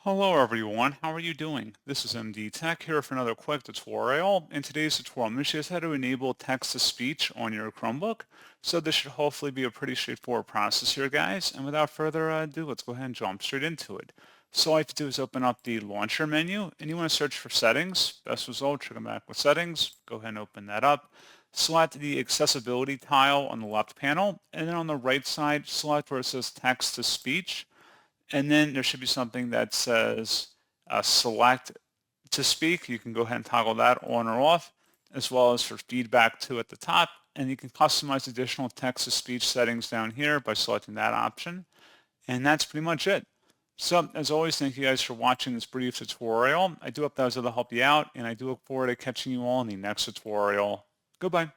Hello everyone, how are you doing? This is MD Tech here for another quick tutorial. In today's tutorial, I'm going to show you how to enable text-to-speech on your Chromebook. So this should hopefully be a pretty straightforward process here, guys. And without further ado, let's go ahead and jump straight into it. So all you have to do is open up the launcher menu and you want to search for settings. Best result, should come back with settings. Go ahead and open that up. Select the accessibility tile on the left panel, and then on the right side, select where it says text-to-speech. And then there should be something that says select to speak. You can go ahead and toggle that on or off, as well as for feedback too at the top. And you can customize additional text-to-speech settings down here by selecting that option. And that's pretty much it. So as always, thank you guys for watching this brief tutorial. I do hope that was able to help you out, and I do look forward to catching you all in the next tutorial. Goodbye.